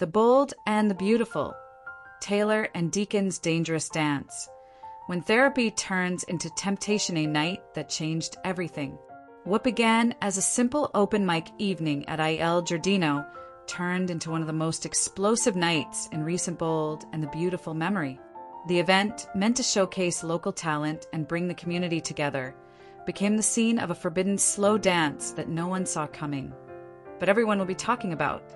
The Bold and the Beautiful, Taylor and Deacon's Dangerous Dance, when therapy turns into temptation, a night that changed everything. What began as a simple open mic evening at Il Giardino turned into one of the most explosive nights in recent Bold and the Beautiful memory. The event, meant to showcase local talent and bring the community together, became the scene of a forbidden slow dance that no one saw coming, but everyone will be talking about.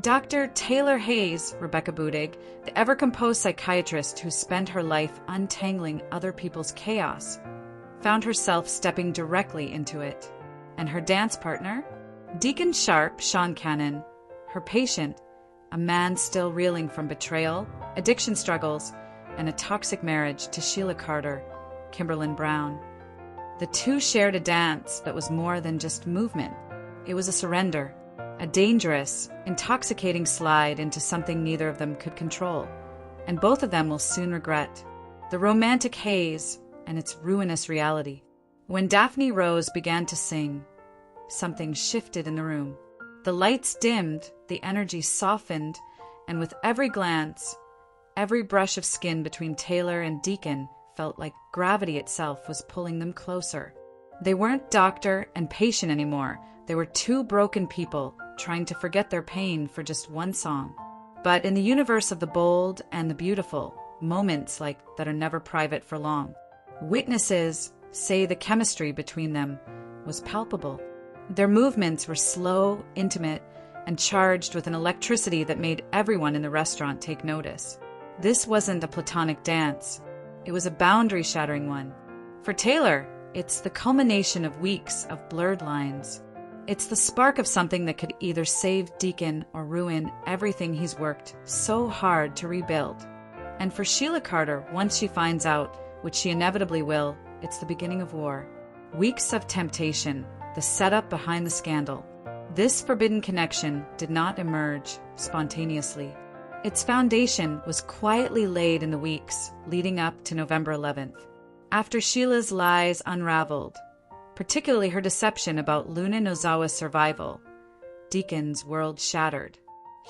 Dr. Taylor Hayes, Rebecca Budig, the ever-composed psychiatrist who spent her life untangling other people's chaos, found herself stepping directly into it. And her dance partner, Deacon Sharp, Sean Cannon, her patient, a man still reeling from betrayal, addiction struggles, and a toxic marriage to Sheila Carter, Kimberlyn Brown. The two shared a dance that was more than just movement. It was a surrender, a dangerous, intoxicating slide into something neither of them could control, and both of them will soon regret. The romantic haze and its ruinous reality. When Daphne Rose began to sing, something shifted in the room. The lights dimmed, the energy softened, and with every glance, every brush of skin between Taylor and Deacon felt like gravity itself was pulling them closer. They weren't doctor and patient anymore. They were two broken people trying to forget their pain for just one song. But in the universe of the Bold and the Beautiful, moments like that are never private for long. Witnesses say the chemistry between them was palpable. Their movements were slow, intimate, and charged with an electricity that made everyone in the restaurant take notice. This wasn't a platonic dance. It was a boundary-shattering one. For Taylor, it's the culmination of weeks of blurred lines. It's the spark of something that could either save Deacon or ruin everything he's worked so hard to rebuild. And for Sheila Carter, once she finds out, which she inevitably will, it's the beginning of war. Weeks of temptation, the setup behind the scandal. This forbidden connection did not emerge spontaneously. Its foundation was quietly laid in the weeks leading up to November 11th. After Sheila's lies unraveled, particularly her deception about Luna Nozawa's survival, Deacon's world shattered.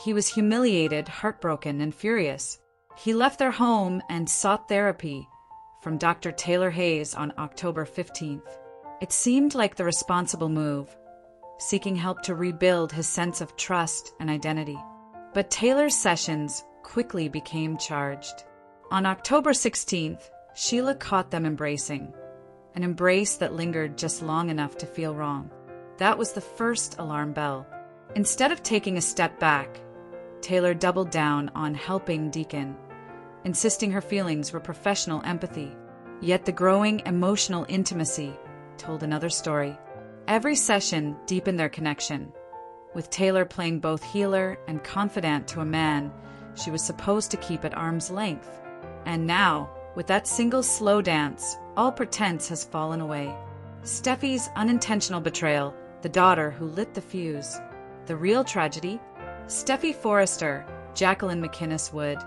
He was humiliated, heartbroken, and furious. He left their home and sought therapy from Dr. Taylor Hayes on October 15th. It seemed like the responsible move, seeking help to rebuild his sense of trust and identity. But Taylor's sessions quickly became charged. On October 16th, Sheila caught them embracing, an embrace that lingered just long enough to feel wrong. That was the first alarm bell. Instead of taking a step back, Taylor doubled down on helping Deacon, insisting her feelings were professional empathy. Yet the growing emotional intimacy told another story. Every session deepened their connection, with Taylor playing both healer and confidant to a man she was supposed to keep at arm's length. And now, with that single slow dance, all pretense has fallen away. Steffi's unintentional betrayal, the daughter who lit the fuse. The real tragedy? Steffi Forrester, Jacqueline McInnes Wood,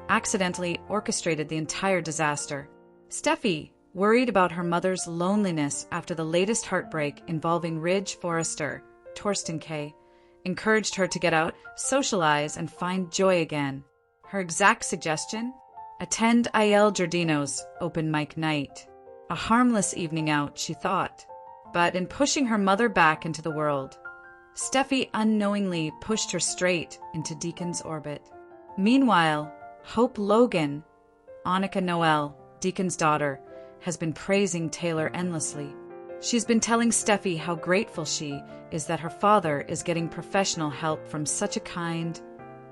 accidentally orchestrated the entire disaster. Steffi, worried about her mother's loneliness after the latest heartbreak involving Ridge Forrester, Torsten K., encouraged her to get out, socialize, and find joy again. Her exact suggestion? Attend Il Giardino's open mic night. A harmless evening out, she thought. But in pushing her mother back into the world, Steffi unknowingly pushed her straight into Deacon's orbit. Meanwhile, Hope Logan, Annika Noel, Deacon's daughter, has been praising Taylor endlessly. She's been telling Steffi how grateful she is that her father is getting professional help from such a kind,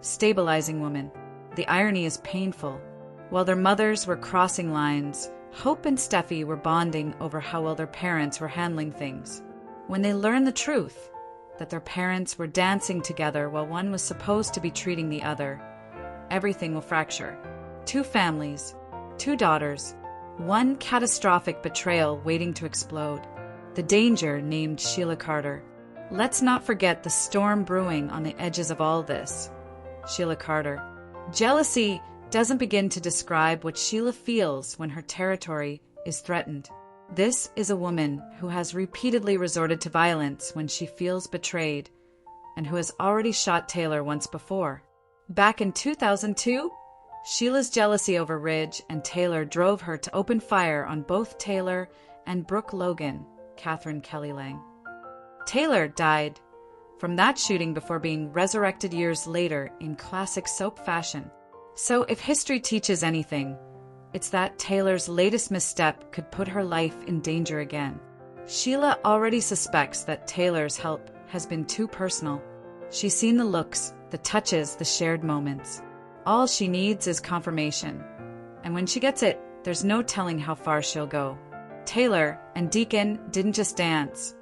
stabilizing woman. The irony is painful. While their mothers were crossing lines, Hope and Steffi were bonding over how well their parents were handling things. When they learned the truth, that their parents were dancing together while one was supposed to be treating the other, everything will fracture. Two families, two daughters, one catastrophic betrayal waiting to explode. The danger named Sheila Carter. Let's not forget the storm brewing on the edges of all this. Sheila Carter. Jealousy doesn't begin to describe what Sheila feels when her territory is threatened. This is a woman who has repeatedly resorted to violence when she feels betrayed, and who has already shot Taylor once before. Back in 2002, Sheila's jealousy over Ridge and Taylor drove her to open fire on both Taylor and Brooke Logan, Catherine Kelly Lang. Taylor died from that shooting before being resurrected years later in classic soap fashion. So if history teaches anything, it's that Taylor's latest misstep could put her life in danger again. Sheila already suspects that Taylor's help has been too personal. She's seen the looks, the touches, the shared moments. All she needs is confirmation. And when she gets it, there's no telling how far she'll go. Taylor and Deacon didn't just dance.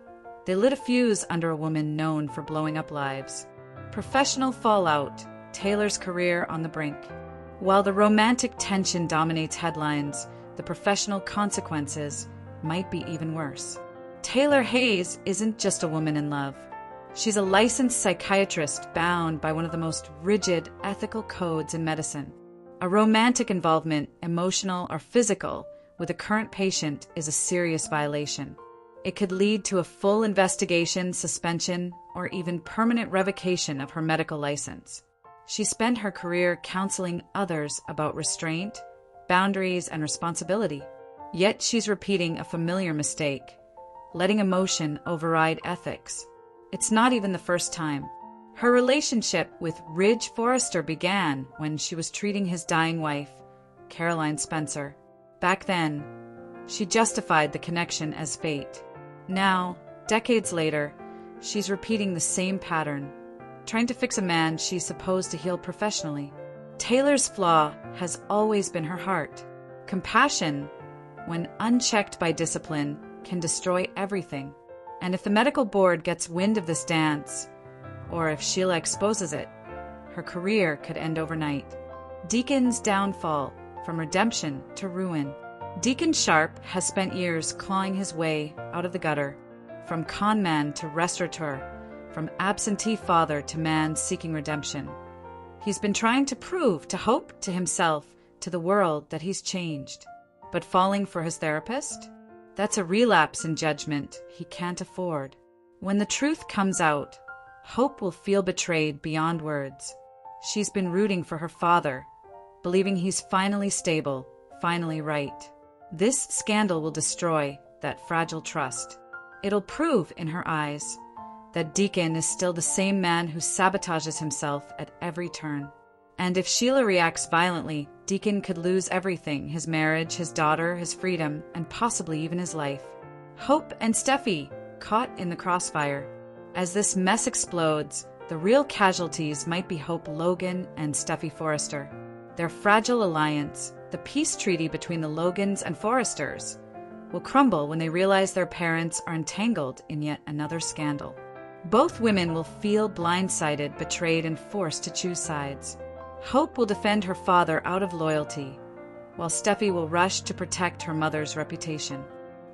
They lit a fuse under a woman known for blowing up lives. Professional fallout, Taylor's career on the brink. While the romantic tension dominates headlines, the professional consequences might be even worse. Taylor Hayes isn't just a woman in love. She's a licensed psychiatrist bound by one of the most rigid ethical codes in medicine. A romantic involvement, emotional or physical, with a current patient is a serious violation. It could lead to a full investigation, suspension, or even permanent revocation of her medical license. She spent her career counseling others about restraint, boundaries, and responsibility. Yet she's repeating a familiar mistake, letting emotion override ethics. It's not even the first time. Her relationship with Ridge Forrester began when she was treating his dying wife, Caroline Spencer. Back then, she justified the connection as fate. Now, decades later, she's repeating the same pattern, trying to fix a man she's supposed to heal professionally. Taylor's flaw has always been her heart. Compassion, when unchecked by discipline, can destroy everything. And if the medical board gets wind of this dance, or if Sheila exposes it, her career could end overnight. Deacon's downfall, from redemption to ruin. Deacon Sharp has spent years clawing his way out of the gutter, from con man to restaurateur, from absentee father to man seeking redemption. He's been trying to prove to Hope, to himself, to the world that he's changed. But falling for his therapist? That's a relapse in judgment he can't afford. When the truth comes out, Hope will feel betrayed beyond words. She's been rooting for her father, believing he's finally stable, finally right. This scandal will destroy that fragile trust. It'll prove, in her eyes, that Deacon is still the same man who sabotages himself at every turn. And if Sheila reacts violently, Deacon could lose everything: his marriage, his daughter, his freedom, and possibly even his life. Hope and Steffi, caught in the crossfire. As this mess explodes, the real casualties might be Hope Logan and Steffi Forrester. Their fragile alliance, the peace treaty between the Logans and Forresters, will crumble when they realize their parents are entangled in yet another scandal. Both women will feel blindsided, betrayed, and forced to choose sides. Hope will defend her father out of loyalty, while Steffi will rush to protect her mother's reputation.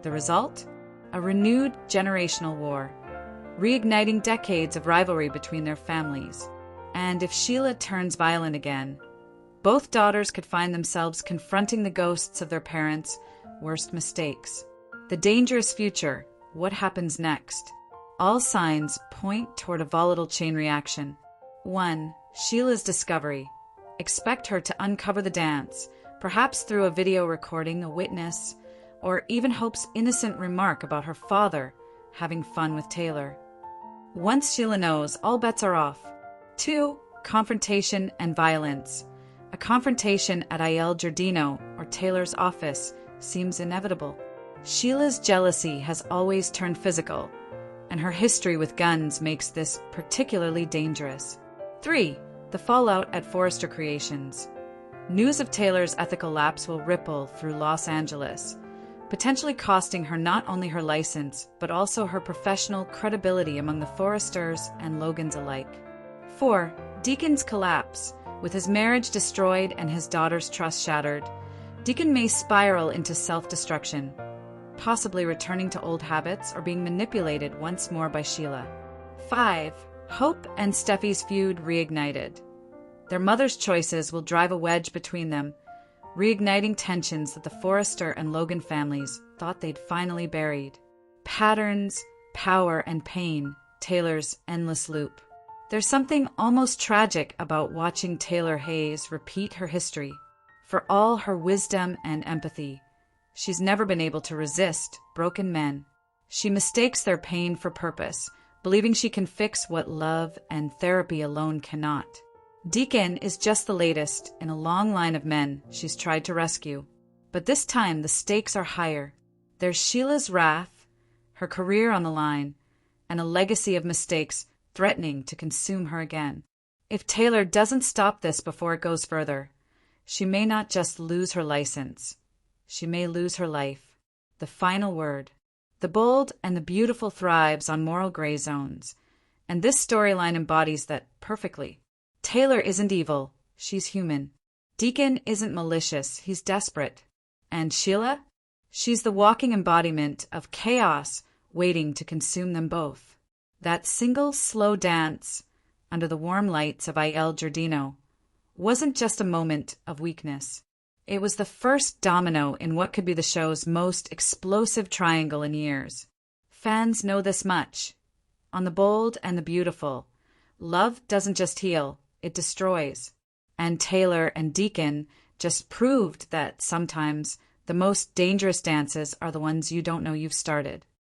The result? A renewed generational war, reigniting decades of rivalry between their families. And if Sheila turns violent again, both daughters could find themselves confronting the ghosts of their parents' worst mistakes. The dangerous future, what happens next? All signs point toward a volatile chain reaction. 1. Sheila's discovery. Expect her to uncover the dance, perhaps through a video recording, a witness, or even Hope's innocent remark about her father having fun with Taylor. Once Sheila knows, all bets are off. 2. Confrontation and violence. A confrontation at IL Giardino or Taylor's office seems inevitable. Sheila's jealousy has always turned physical, and her history with guns makes this particularly dangerous. 3. The fallout at Forrester Creations. News of Taylor's ethical lapse will ripple through Los Angeles, potentially costing her not only her license, but also her professional credibility among the Forresters and Logans alike. 4. Deacon's collapse. With his marriage destroyed and his daughter's trust shattered, Deacon may spiral into self-destruction, possibly returning to old habits or being manipulated once more by Sheila. 5. Hope and Steffi's feud reignited. Their mother's choices will drive a wedge between them, reigniting tensions that the Forrester and Logan families thought they'd finally buried. Patterns, power, and pain, Taylor's endless loop. There's something almost tragic about watching Taylor Hayes repeat her history. For all her wisdom and empathy, she's never been able to resist broken men. She mistakes their pain for purpose, believing she can fix what love and therapy alone cannot. Deacon is just the latest in a long line of men she's tried to rescue. But this time the stakes are higher. There's Sheila's wrath, her career on the line, and a legacy of mistakes threatening to consume her again. If Taylor doesn't stop this before it goes further, she may not just lose her license. She may lose her life. The final word. The bold and the beautiful thrives on moral gray zones, and this storyline embodies that perfectly. Taylor isn't evil, she's human. Deacon isn't malicious, he's desperate. And Sheila? She's the walking embodiment of chaos waiting to consume them both. That single slow dance under the warm lights of Il Giardino wasn't just a moment of weakness. It was the first domino in what could be the show's most explosive triangle in years. Fans know this much. On the bold and the beautiful, love doesn't just heal, it destroys. And Taylor and Deacon just proved that sometimes the most dangerous dances are the ones you don't know you've started.